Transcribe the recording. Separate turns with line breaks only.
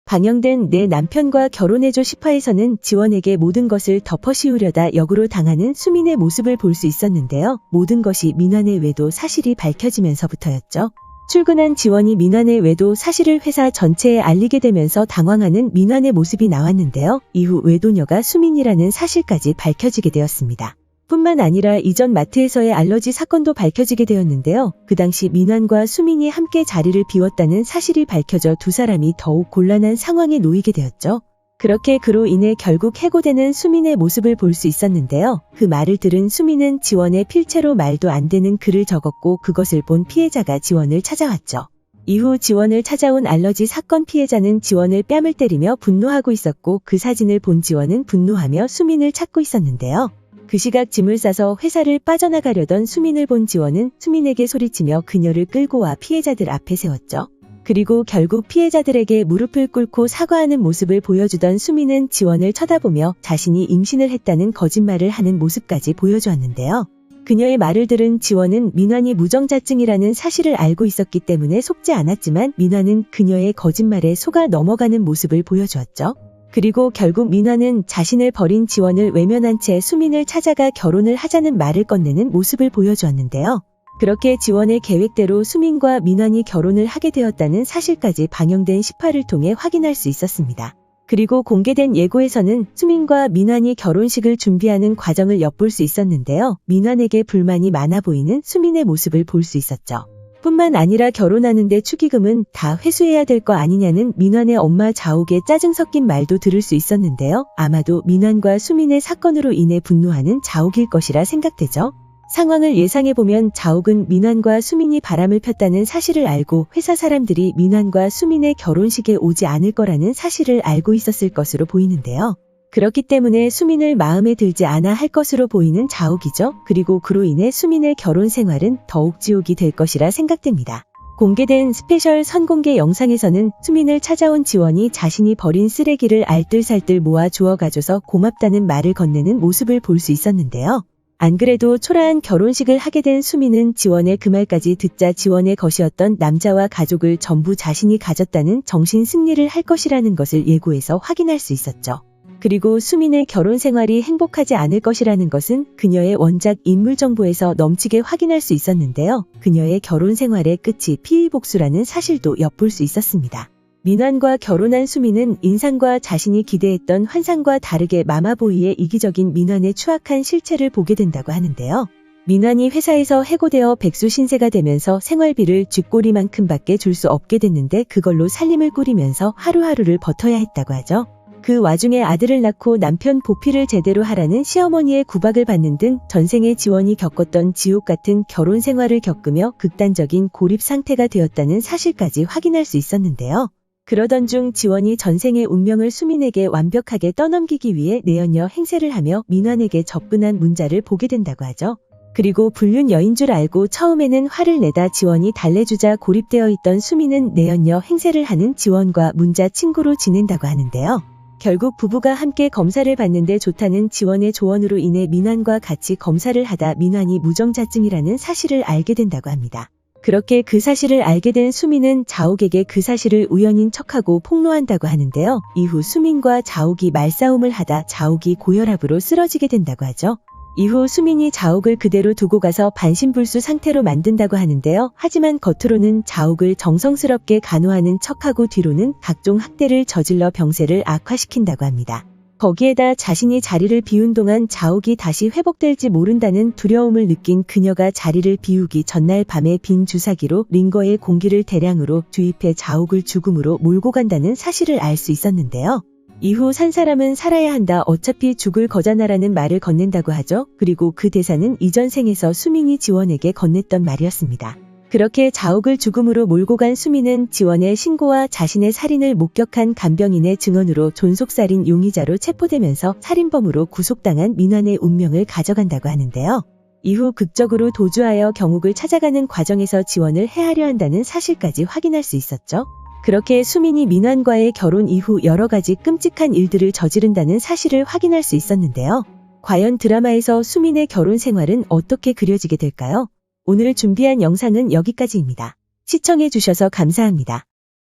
방영된 내 남편과 결혼해줘 10화에서는 지원에게 모든 것을 덮어씌우려다 역으로 당하는 수민의 모습을 볼 수 있었는데요. 모든 것이 민환의 외도 사실이 밝혀지면서부터였죠. 출근한 지원이 민환의 외도 사실을 회사 전체에 알리게 되면서 당황하는 민환의 모습이 나왔는데요. 이후 외도녀가 수민이라는 사실까지 밝혀지게 되었습니다. 뿐만 아니라 이전 마트에서의 알러지 사건도 밝혀지게 되었는데요. 그 당시 민환과 수민이 함께 자리를 비웠다는 사실이 밝혀져 두 사람이 더욱 곤란한 상황에 놓이게 되었죠. 그렇게 그로 인해 결국 해고되는 수민의 모습을 볼 수 있었는데요. 그 말을 들은 수민은 지원의 필체로 말도 안 되는 글을 적었고 그것을 본 피해자가 지원을 찾아왔죠. 이후 지원을 찾아온 알러지 사건 피해자는 지원을 뺨을 때리며 분노하고 있었고 그 사진을 본 지원은 분노하며 수민을 찾고 있었는데요. 그 시각 짐을 싸서 회사를 빠져나가려던 수민을 본 지원은 수민에게 소리치며 그녀를 끌고 와 피해자들 앞에 세웠죠. 그리고 결국 피해자들에게 무릎을 꿇고 사과하는 모습을 보여주던 수민은 지원을 쳐다보며 자신이 임신을 했다는 거짓말을 하는 모습까지 보여주었는데요. 그녀의 말을 들은 지원은 민환이 무정자증이라는 사실을 알고 있었기 때문에 속지 않았지만 민환은 그녀의 거짓말에 속아 넘어가는 모습을 보여주었죠. 그리고 결국 민환은 자신을 버린 지원을 외면한 채 수민을 찾아가 결혼을 하자는 말을 꺼내는 모습을 보여주었는데요. 그렇게 지원의 계획대로 수민과 민환이 결혼을 하게 되었다는 사실까지 방영된 10화를 통해 확인할 수 있었습니다. 그리고 공개된 예고에서는 수민과 민환이 결혼식을 준비하는 과정을 엿볼 수 있었는데요. 민환에게 불만이 많아 보이는 수민의 모습을 볼 수 있었죠. 뿐만 아니라 결혼하는데 축의금은 다 회수해야 될 거 아니냐는 민환의 엄마 자옥의 짜증 섞인 말도 들을 수 있었는데요. 아마도 민환과 수민의 사건으로 인해 분노하는 자옥일 것이라 생각되죠. 상황을 예상해보면 자옥은 민환과 수민이 바람을 폈다는 사실을 알고 회사 사람들이 민환과 수민의 결혼식에 오지 않을 거라는 사실을 알고 있었을 것으로 보이는데요. 그렇기 때문에 수민을 마음에 들지 않아 할 것으로 보이는 자옥이죠. 그리고 그로 인해 수민의 결혼 생활은 더욱 지옥이 될 것이라 생각됩니다. 공개된 스페셜 선공개 영상에서는 수민을 찾아온 지원이 자신이 버린 쓰레기를 알뜰살뜰 모아 주워 가줘서 고맙다는 말을 건네는 모습을 볼 수 있었는데요. 안 그래도 초라한 결혼식을 하게 된 수민은 지원의 그 말까지 듣자 지원의 것이었던 남자와 가족을 전부 자신이 가졌다는 정신 승리를 할 것이라는 것을 예고에서 확인할 수 있었죠. 그리고 수민의 결혼 생활이 행복하지 않을 것이라는 것은 그녀의 원작 인물 정보에서 넘치게 확인할 수 있었는데요. 그녀의 결혼 생활의 끝이 피의복수라는 사실도 엿볼 수 있었습니다. 민환과 결혼한 수민은 인상과 자신이 기대했던 환상과 다르게 마마보이의 이기적인 민환의 추악한 실체를 보게 된다고 하는데요. 민환이 회사에서 해고되어 백수신세가 되면서 생활비를 쥐꼬리만큼밖에 줄 수 없게 됐는데 그걸로 살림을 꾸리면서 하루하루를 버텨야 했다고 하죠. 그 와중에 아들을 낳고 남편 보필을 제대로 하라는 시어머니의 구박을 받는 등 전생에 지원이 겪었던 지옥 같은 결혼 생활을 겪으며 극단적인 고립 상태가 되었다는 사실까지 확인할 수 있었는데요. 그러던 중 지원이 전생의 운명을 수민에게 완벽하게 떠넘기기 위해 내연녀 행세를 하며 민환에게 접근한 문자를 보게 된다고 하죠. 그리고 불륜 여인 줄 알고 처음에는 화를 내다 지원이 달래주자 고립되어 있던 수민은 내연녀 행세를 하는 지원과 문자 친구로 지낸다고 하는데요. 결국 부부가 함께 검사를 받는데 좋다는 지원의 조언으로 인해 민환과 같이 검사를 하다 민환이 무정자증이라는 사실을 알게 된다고 합니다. 그렇게 그 사실을 알게 된 수민은 자옥에게 그 사실을 우연인 척하고 폭로한다고 하는데요. 이후 수민과 자옥이 말싸움을 하다 자옥이 고혈압으로 쓰러지게 된다고 하죠. 이후 수민이 자옥을 그대로 두고 가서 반신불수 상태로 만든다고 하는데요. 하지만 겉으로는 자옥을 정성스럽게 간호하는 척하고 뒤로는 각종 학대를 저질러 병세를 악화시킨다고 합니다. 거기에다 자신이 자리를 비운 동안 자옥이 다시 회복될지 모른다는 두려움을 느낀 그녀가 자리를 비우기 전날 밤에 빈 주사기로 링거에 공기를 대량으로 주입해 자옥을 죽음으로 몰고 간다는 사실을 알 수 있었는데요. 이후 산 사람은 살아야 한다 어차피 죽을 거잖아라는 말을 건넨다고 하죠. 그리고 그 대사는 이전 생에서 수민이 지원에게 건넸던 말이었습니다. 그렇게 자옥을 죽음으로 몰고 간 수민은 지원의 신고와 자신의 살인을 목격한 간병인의 증언으로 존속살인 용의자로 체포되면서 살인범으로 구속당한 민환의 운명을 가져간다고 하는데요. 이후 극적으로 도주하여 경욱을 찾아가는 과정에서 지원을 해하려 한다는 사실까지 확인할 수 있었죠. 그렇게 수민이 민환과의 결혼 이후 여러 가지 끔찍한 일들을 저지른다는 사실을 확인할 수 있었는데요. 과연 드라마에서 수민의 결혼 생활은 어떻게 그려지게 될까요? 오늘 준비한 영상은 여기까지입니다. 시청해주셔서 감사합니다.